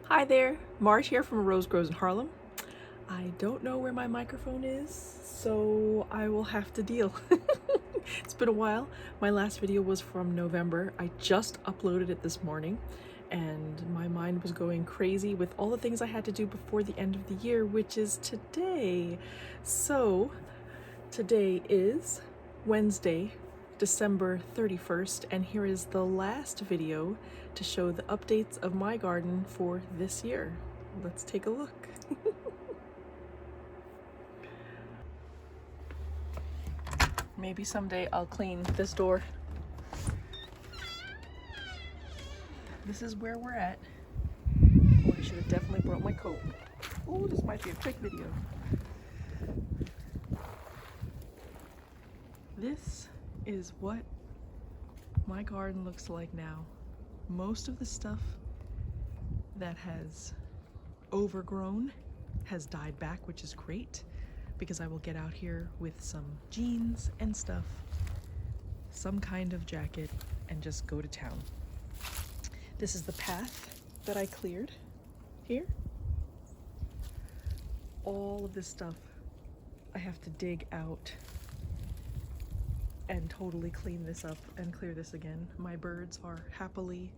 Hi there, Marge here from Rose Grows in Harlem. I don't know where my microphone is, so I will have to deal. It's been a while. My last video was from November. I just uploaded it this morning, and my mind was going crazy with all the things I had to do before the end of the year, which is today. So, today is Wednesday, December 31st, and here is the last video to show the updates of my garden for this year. Let's take a look. Maybe someday I'll clean this door. This is where we're at. Oh, I should have definitely brought my coat. Oh, this might be a quick video. This is what my garden looks like now. Most of the stuff that has overgrown has died back, which is great because I will get out here with some jeans and stuff, some kind of jacket, and just go to town. This is the path that I cleared here. All of this stuff I have to dig out and totally clean this up and clear this again. My birds are happily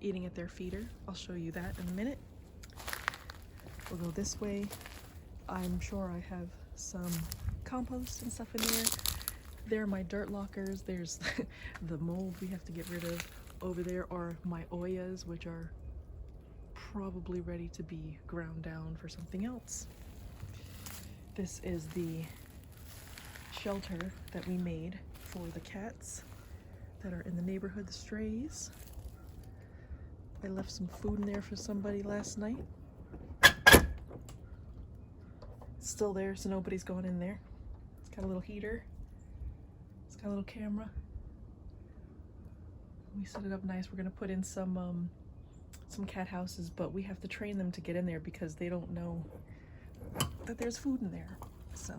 eating at their feeder. I'll show you that in a minute. We'll go this way. I'm sure I have some compost and stuff in there. There are my dirt lockers. There's the mold we have to get rid of. Over there are my oyas, which are probably ready to be ground down for something else. This is the shelter that we made for the cats that are in the neighborhood, the strays. I left some food in there for somebody last night. It's still there, so nobody's gone in there. It's got a little heater. It's got a little camera. We set it up nice. We're gonna put in some cat houses, but we have to train them to get in there because they don't know that there's food in there. So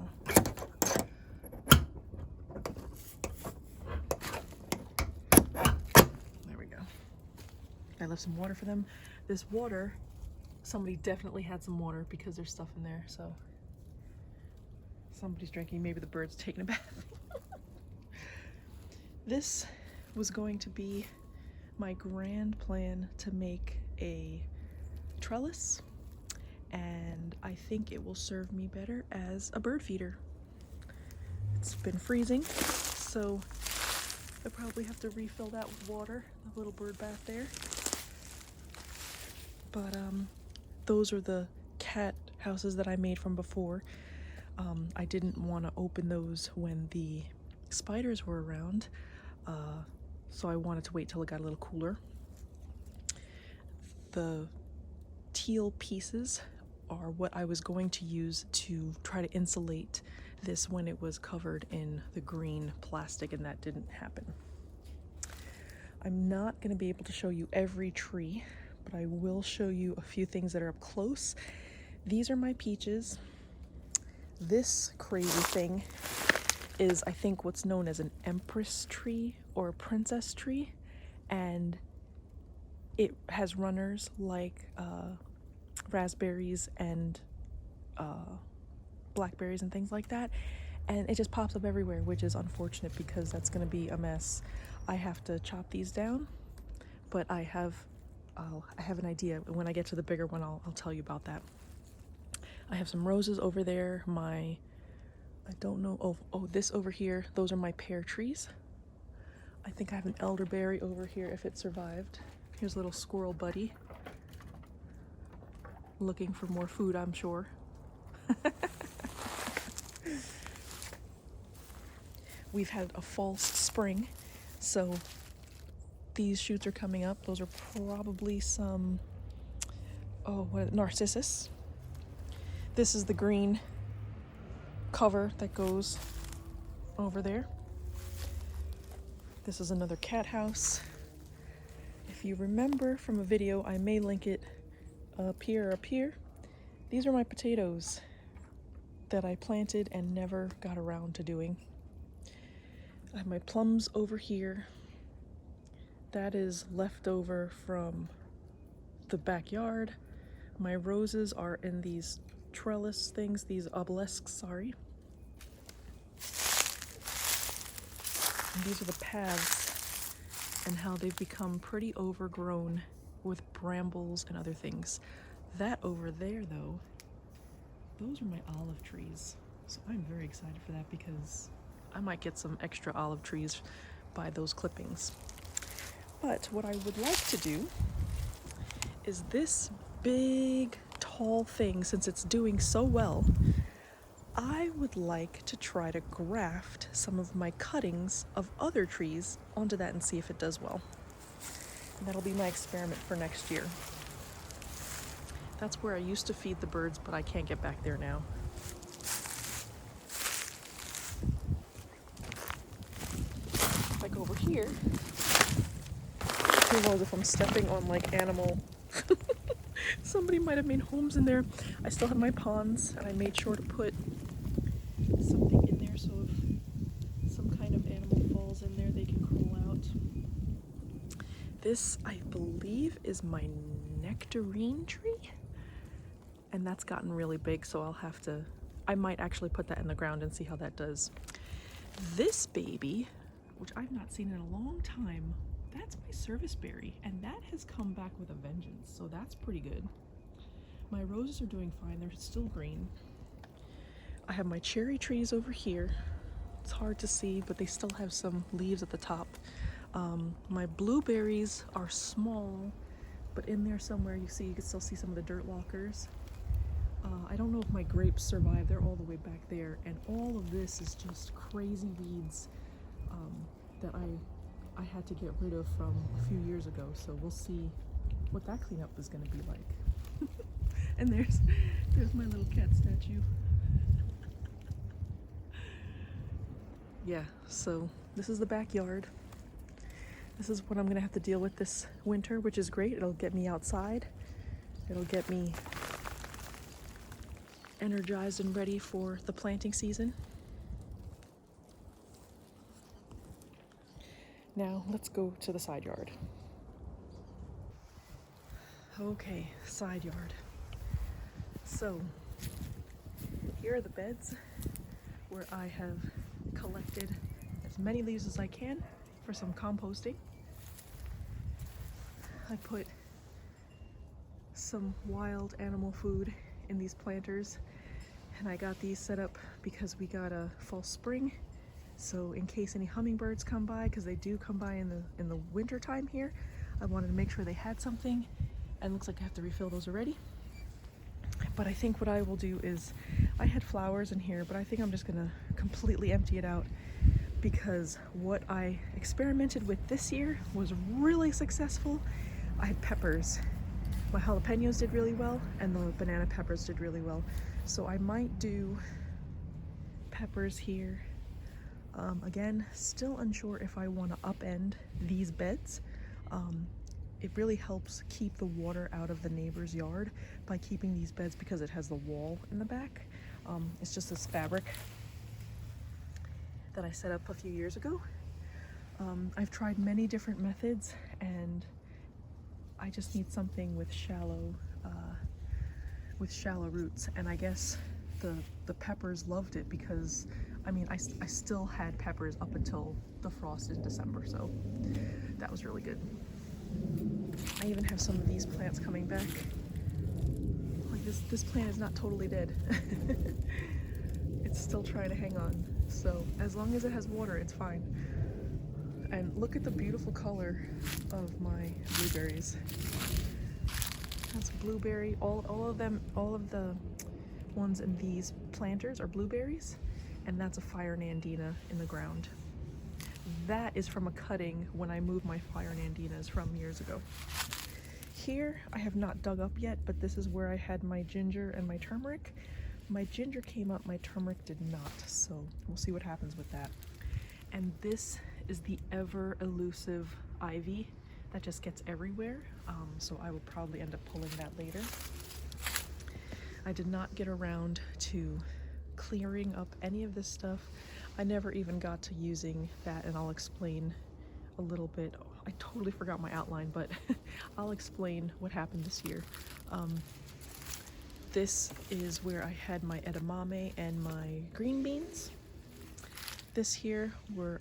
there we go. I left some water for them. This water, somebody definitely had some water because there's stuff in there, so somebody's drinking. Maybe the bird's taking a bath. This was going to be my grand plan to make a trellis, and I think it will serve me better as a bird feeder. It's been freezing, so I probably have to refill that with water, the little bird bath there. But those are the cat houses that I made from before. I didn't want to open those when the spiders were around, so I wanted to wait till it got a little cooler. The teal pieces are what I was going to use to try to insulate this when it was covered in the green plastic, and that didn't happen. I'm not going to be able to show you every tree, but I will show you a few things that are up close. These are my peaches. This crazy thing is, I think, what's known as an empress tree or a princess tree, and it has runners like raspberries and blackberries and things like that, and it just pops up everywhere, which is unfortunate because that's going to be a mess. I have to chop these down, but I have an idea. When I get to the bigger one, I'll tell you about that. I have some roses over there. I don't know, oh, this over here, those are my pear trees. I think I have an elderberry over here if it survived. Here's a little squirrel buddy. Looking for more food, I'm sure. We've had a false spring, so these shoots are coming up. Those are probably some, narcissus. This is the green cover that goes over there. This is another cat house. If you remember from a video, I may link it up here or up here. These are my potatoes that I planted and never got around to doing. I have my plums over here. That is left over from the backyard. My roses are in these trellis things, these obelisks, sorry. And these are the paths and how they've become pretty overgrown with brambles and other things. That over there though, those are my olive trees. So I'm very excited for that because I might get some extra olive trees by those clippings. But what I would like to do is this big tall thing, since it's doing so well, I would like to try to graft some of my cuttings of other trees onto that and see if it does well. And that'll be my experiment for next year. That's where I used to feed the birds, but I can't get back there now. If I go over here, who knows if I'm stepping on like animal. Somebody might have made homes in there. I still have my ponds, and I made sure to put something in there so if some kind of animal falls in there, they can crawl out. This, I believe, is my nectarine tree, and that's gotten really big, so I might actually put that in the ground and see how that does. This baby, which I've not seen in a long time, that's my serviceberry, and that has come back with a vengeance, so that's pretty good. My roses are doing fine, they're still green. I have my cherry trees over here. It's hard to see, but they still have some leaves at the top. My blueberries are small, but in there somewhere you can still see some of the dirt walkers. I don't know if my grapes survive, they're all the way back there, and all of this is just crazy weeds that I had to get rid of from a few years ago, so we'll see what that cleanup is going to be like. And there's my little cat statue. Yeah, so this is the backyard. This is what I'm gonna have to deal with this winter, which is great. It'll get me outside. It'll get me energized and ready for the planting season. Now let's go to the side yard. Okay, side yard. So here are the beds where I have collected as many leaves as I can for some composting. I put some wild animal food in these planters, and I got these set up because we got a false spring, so in case any hummingbirds come by, because they do come by in the winter time here, I wanted to make sure they had something, and looks like I have to refill those already. But I think what I will do is, I had flowers in here, but I think I'm just gonna completely empty it out, because what I experimented with this year was really successful. I had peppers. My jalapenos did really well, and the banana peppers did really well. So I might do peppers here. Again, still unsure if I want to upend these beds. It really helps keep the water out of the neighbor's yard by keeping these beds, because it has the wall in the back. It's just this fabric that I set up a few years ago. I've tried many different methods, and I just need something with shallow roots, and I guess the peppers loved it, because I mean I still had peppers up until the frost in December, so that was really good. I even have some of these plants coming back. Like this plant is not totally dead. It's still trying to hang on, so as long as it has water, it's fine. And look at the beautiful color of my blueberries. That's blueberry. All of the ones in these planters are blueberries, and that's a fire nandina in the ground. That is from a cutting when I moved my fire nandinas from years ago. Here I have not dug up yet, but this is where I had my ginger and my turmeric. My ginger came up, my turmeric did not, so we'll see what happens with that. And this is the ever elusive ivy that just gets everywhere, so I will probably end up pulling that later. I did not get around to clearing up any of this stuff. I never even got to using that, and I'll explain a little bit. I totally forgot my outline, but I'll explain what happened this year. This is where I had my edamame and my green beans. This here were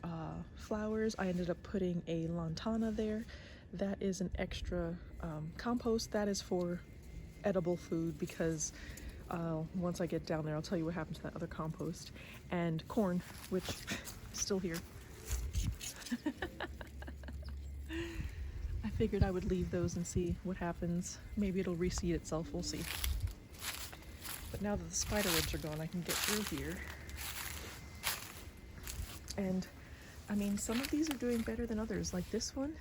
flowers. I ended up putting a lantana there. That is an extra compost. That is for edible food because once I get down there, I'll tell you what happened to that other compost. And corn, which is still here. I figured I would leave those and see what happens. Maybe it'll reseed itself, we'll see. But now that the spider webs are gone, I can get through here. And I mean, some of these are doing better than others. Like this one,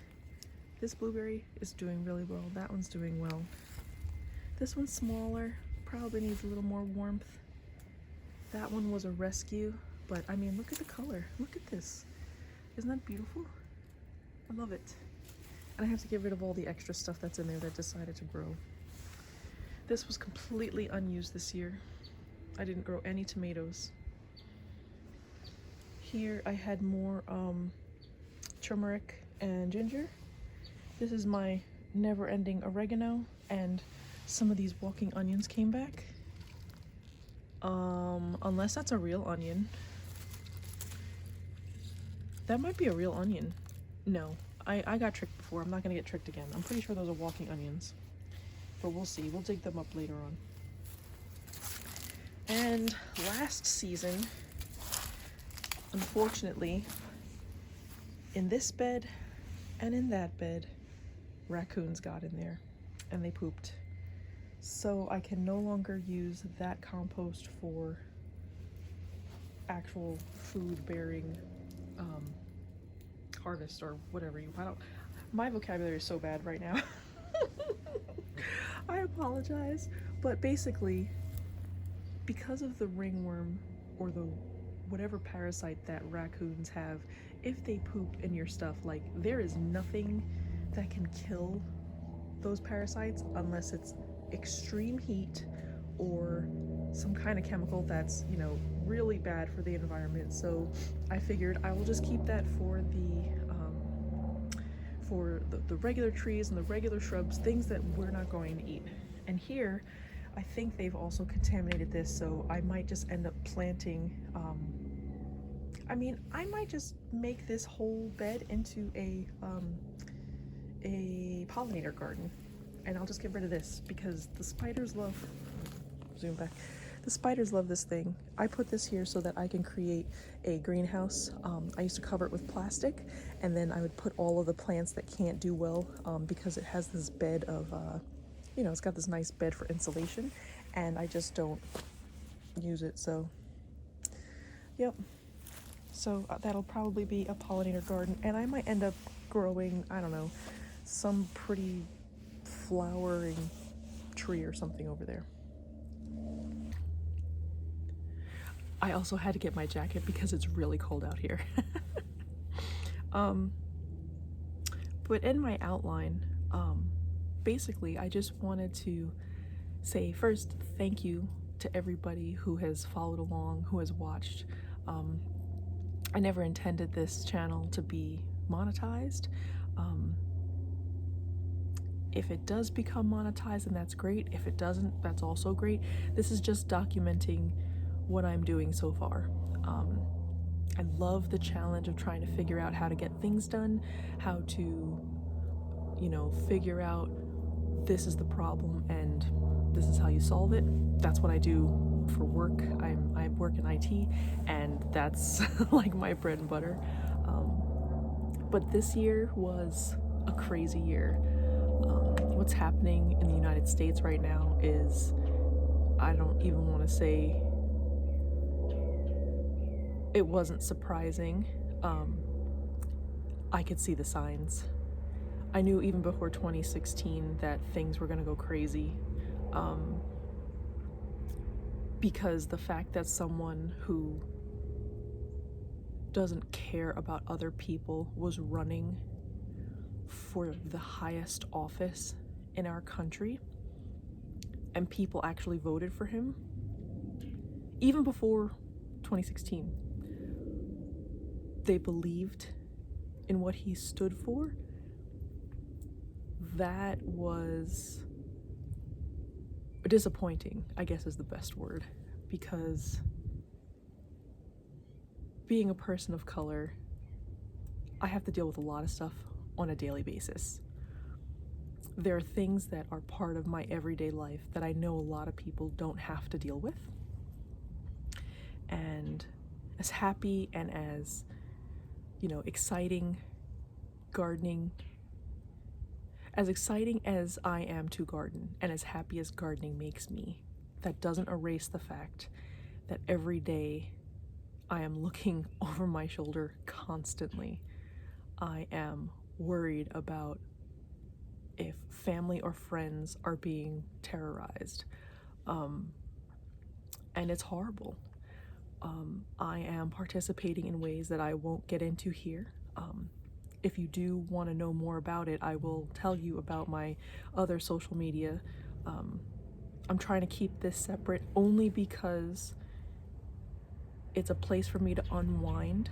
this blueberry is doing really well. That one's doing well. This one's smaller, probably needs a little more warmth. That one was a rescue, but I mean, look at the color. Look at this. Isn't that beautiful? I love it. And I have to get rid of all the extra stuff that's in there that decided to grow. This was completely unused this year. I didn't grow any tomatoes. Here I had more turmeric and ginger. This is my never-ending oregano, and some of these walking onions came back. Unless that's a real onion. That might be a real onion. No, I got tricked before. I'm not gonna get tricked again. I'm pretty sure those are walking onions. But we'll see. We'll dig them up later on. And last season, unfortunately, in this bed and in that bed, raccoons got in there and they pooped. So I can no longer use that compost for actual food-bearing harvest or whatever you. My vocabulary is so bad right now. I apologize, but basically, because of the ringworm or the whatever parasite that raccoons have, if they poop in your stuff, like, there is nothing that can kill those parasites unless it's extreme heat or some kind of chemical that's, you know, really bad for the environment. So I figured I will just keep that for the regular trees and the regular shrubs, things that we're not going to eat. And here, I think they've also contaminated this, so I might just end up planting, I mean, I might just make this whole bed into a pollinator garden, and I'll just get rid of this because the spiders love, zoom back, the spiders love this thing. I put this here so that I can create a greenhouse. I used to cover it with plastic, and then I would put all of the plants that can't do well because it has this bed of, you know, it's got this nice bed for insulation, and I just don't use it, so, yep. So that'll probably be a pollinator garden, and I might end up growing, I don't know, some pretty flowering tree or something over there. I also had to get my jacket because it's really cold out here. But in my outline, basically I just wanted to say first thank you to everybody who has followed along, who has watched. I never intended this channel to be monetized. If it does become monetized, then that's great. If it doesn't, that's also great. This is just documenting what I'm doing so far. I love the challenge of trying to figure out how to get things done, how to, you know, figure out this is the problem and this is how you solve it. That's what I do for work. I work in IT, and that's like my bread and butter. But this year was a crazy year. What's happening in the United States right now is, I don't even want to say it wasn't surprising. I could see the signs. I knew even before 2016 that things were gonna go crazy. Because the fact that someone who doesn't care about other people was running for the highest office in our country, and people actually voted for him, even before 2016. They believed in what he stood for. That was disappointing, I guess is the best word, because being a person of color, I have to deal with a lot of stuff on a daily basis. There are things that are part of my everyday life that I know a lot of people don't have to deal with. And as happy and as, exciting gardening, as exciting as I am to garden and as happy as gardening makes me, that doesn't erase the fact that every day I am looking over my shoulder constantly. I am worried about if family or friends are being terrorized. And it's horrible. I am participating in ways that I won't get into here. If you do want to know more about it, I will tell you about my other social media. I'm trying to keep this separate only because it's a place for me to unwind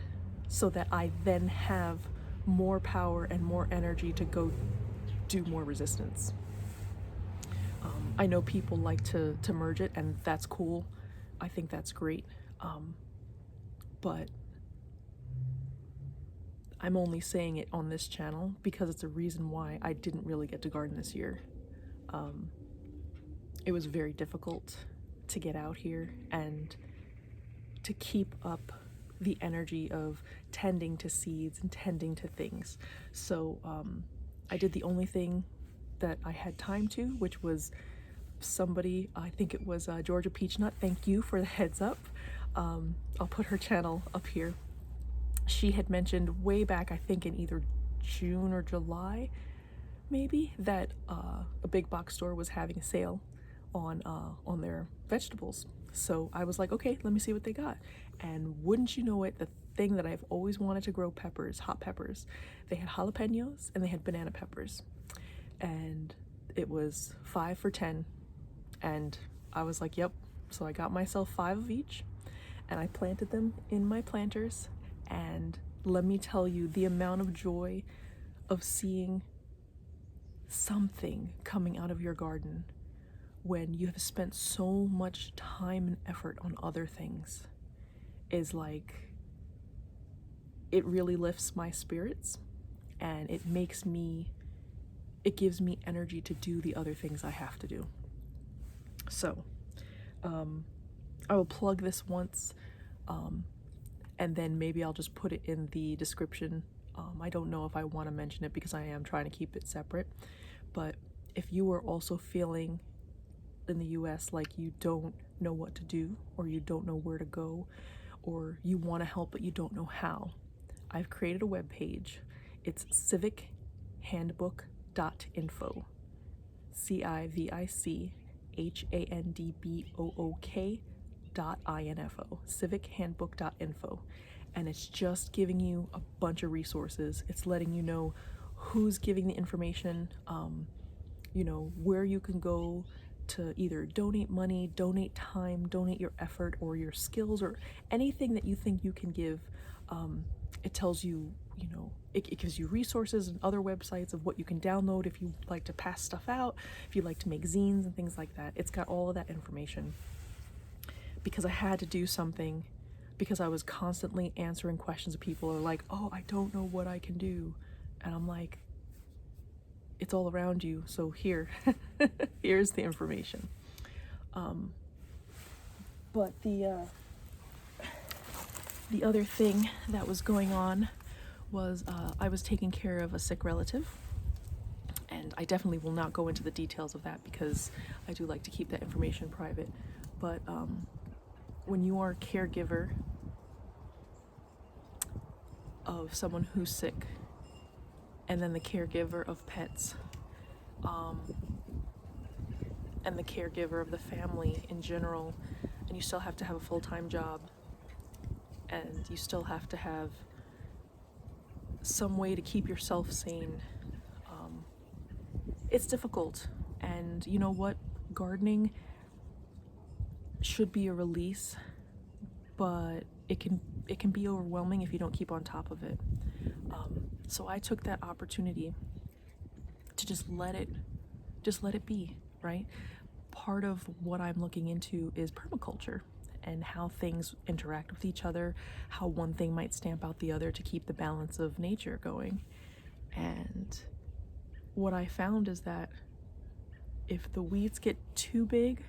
so that I then have more power and more energy to go do more resistance. I know people like to merge it, and that's cool. I think that's great. But I'm only saying it on this channel because it's a reason why I didn't really get to garden this year. It was very difficult to get out here and to keep up the energy of tending to seeds and tending to things. So I did the only thing that I had time to, which was somebody, I think it was Georgia Peachnut, thank you for the heads up. I'll put her channel up here. She had mentioned way back, I think in either June or July, maybe, that a big box store was having a sale on their vegetables. So I was like, okay, let me see what they got. And wouldn't you know it, the thing that I've always wanted to grow, peppers, hot peppers. They had jalapenos and they had banana peppers. And it was 5 for $10. And I was like, yep. So I got myself 5 of each and I planted them in my planters. And let me tell you, the amount of joy of seeing something coming out of your garden when you have spent so much time and effort on other things is like, it really lifts my spirits, and it gives me energy to do the other things I have to do. So I will plug this once, and then maybe I'll just put it in the description. I don't know if I want to mention it because I am trying to keep it separate, but if you are also feeling in the US like you don't know what to do, or you don't know where to go, or you want to help but you don't know how, I've created a web page. It's civichandbook.info, civichandbook.info, civichandbook.info. And it's just giving you a bunch of resources. It's letting you know who's giving the information, where you can go to either donate money, donate time, donate your effort or your skills, or anything that you think you can give. It tells you, it gives you resources and other websites of what you can download if you like to pass stuff out, if you like to make zines and things like that. It's got all of that information because I had to do something, because I was constantly answering questions of people who are like, oh, I don't know what I can do. And I'm like, it's all around you. So here's the information. But the other thing that was going on was I was taking care of a sick relative, and I definitely will not go into the details of that because I do like to keep that information private. But when you are a caregiver of someone who's sick, and then the caregiver of pets, and the caregiver of the family in general, and you still have to have a full-time job, and you still have to have some way to keep yourself sane. It's difficult, and you know what? Gardening should be a release, but it can be overwhelming if you don't keep on top of it. So I took that opportunity to just let it be, right? part of what I'm looking into is permaculture and how things interact with each other, how one thing might stamp out the other to keep the balance of nature going. And what I found is that if the weeds get too big,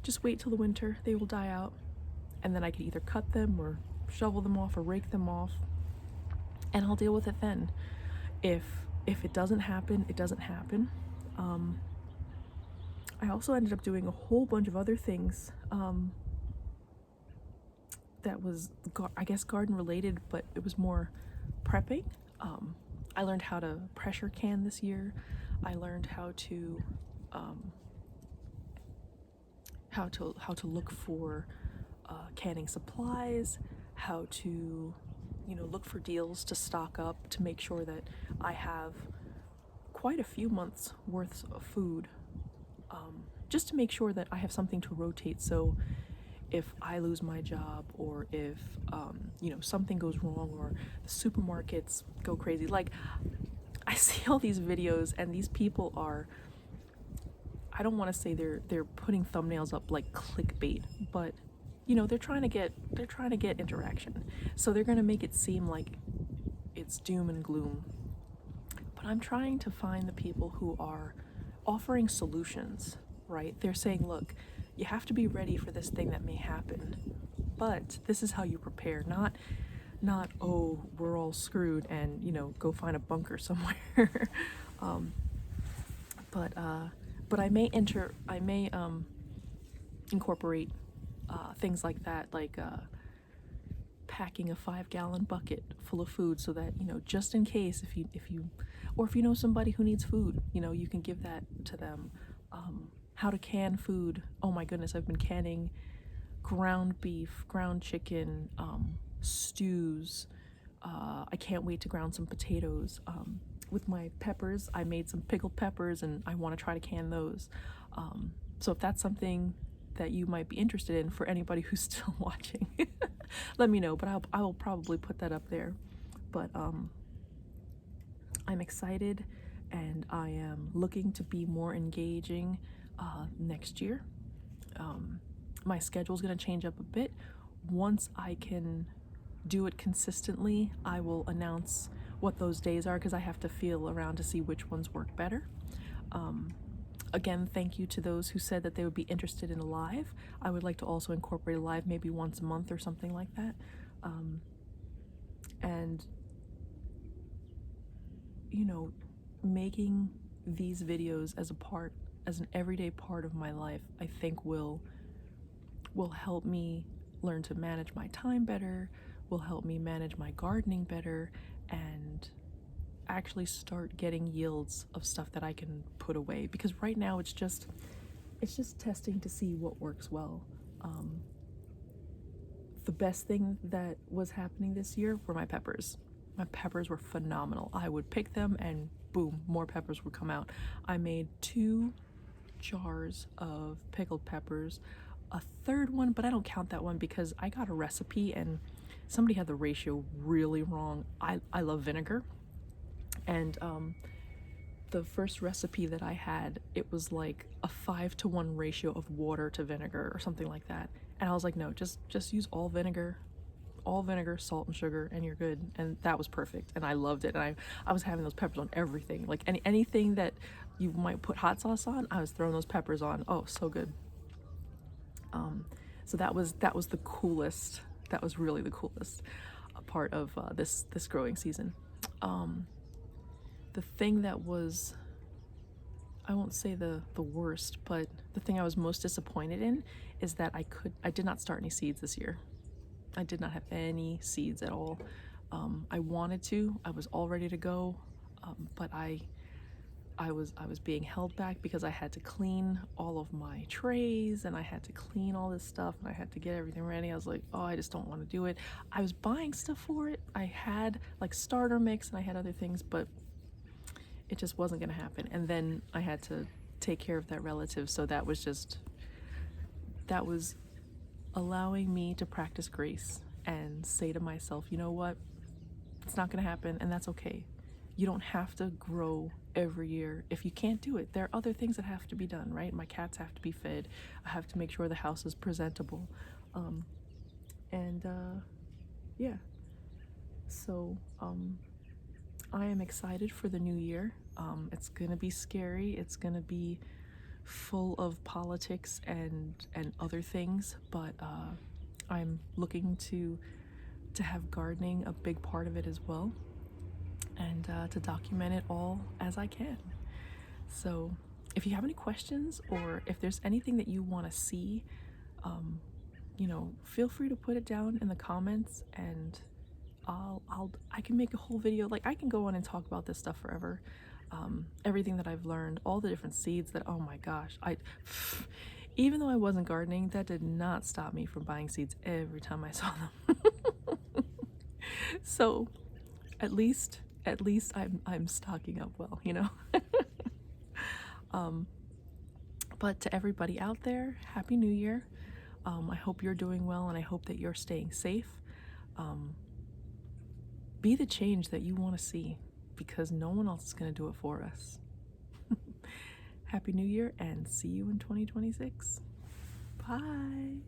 just wait till the winter, they will die out, and then I could either cut them or shovel them off or rake them off, and I'll deal with it then. If it doesn't happen, it doesn't happen. I also ended up doing a whole bunch of other things that was, I guess, garden related, but it was more prepping. I learned how to pressure can this year. I learned how to look for canning supplies, how to look for deals to stock up to make sure that I have quite a few months worth of food, just to make sure that I have something to rotate. So if I lose my job, or if something goes wrong, or the supermarkets go crazy, like I see all these videos and these people are, I don't want to say they're putting thumbnails up like clickbait, but they're trying to get interaction. So they're going to make it seem like it's doom and gloom. But I'm trying to find the people who are offering solutions, right? They're saying, look, you have to be ready for this thing that may happen, but this is how you prepare. Not oh, we're all screwed and go find a bunker somewhere. But I may incorporate things like that, like packing a 5-gallon bucket full of food, so that just in case, if you know somebody who needs food, you can give that to them. How to can food. Oh my goodness, I've been canning ground beef, ground chicken, stews. I can't wait to ground some potatoes. With my peppers, I made some pickled peppers, and I want to try to can those. So if that's something that you might be interested in, for anybody who's still watching, let me know, but I will probably put that up there. But I'm excited, and I am looking to be more engaging next year. My schedule's going to change up a bit. Once I can do it consistently, I will announce what those days are, because I have to feel around to see which ones work better. Again, thank you to those who said that they would be interested in a live. I would like to also incorporate a live maybe once a month or something like that. And making these videos as an everyday part of my life, I think will help me learn to manage my time better, will help me manage my gardening better, and actually start getting yields of stuff that I can put away. Because right now it's just testing to see what works well. The best thing that was happening this year were my peppers. My peppers were phenomenal. I would pick them and boom, more peppers would come out. I made 2 jars of pickled peppers, a third one, but I don't count that one because I got a recipe and somebody had the ratio really wrong. I love vinegar, and the first recipe that I had, it was like a 5-to-1 ratio of water to vinegar or something like that, and I was like, no, just use all vinegar, salt and sugar, and you're good. And that was perfect, and I loved it. And I was having those peppers on everything, like anything that you might put hot sauce on, I was throwing those peppers on. Oh, so good. So that was the coolest. That was really the coolest part of this growing season. The thing that was, I won't say the worst, but the thing I was most disappointed in is that I did not start any seeds this year. I did not have any seeds at all. I wanted to. I was all ready to go, but I was being held back because I had to clean all of my trays, and I had to clean all this stuff, and I had to get everything ready. I was like, oh, I just don't want to do it. I was buying stuff for it. I had like starter mix, and I had other things, but it just wasn't going to happen. And then I had to take care of that relative, so that was allowing me to practice grace and say to myself, you know what, it's not going to happen, and that's okay. You don't have to grow every year if you can't do it. There are other things that have to be done, right? My cats have to be fed. I have to make sure the house is presentable. And yeah, so I am excited for the new year. It's gonna be scary. It's gonna be full of politics and other things, but I'm looking to have gardening a big part of it as well, and to document it all as I can. So if you have any questions, or if there's anything that you want to see, you know, feel free to put it down in the comments, and I can make a whole video. Like, I can go on and talk about this stuff forever. Everything that I've learned, all the different seeds that, oh my gosh, even though I wasn't gardening, that did not stop me from buying seeds every time I saw them. So at least I'm stocking up well, you know. But to everybody out there, Happy New Year. I hope you're doing well, and I hope that you're staying safe. Be the change that you want to see, because no one else is going to do it for us. Happy New Year, and see you in 2026. Bye.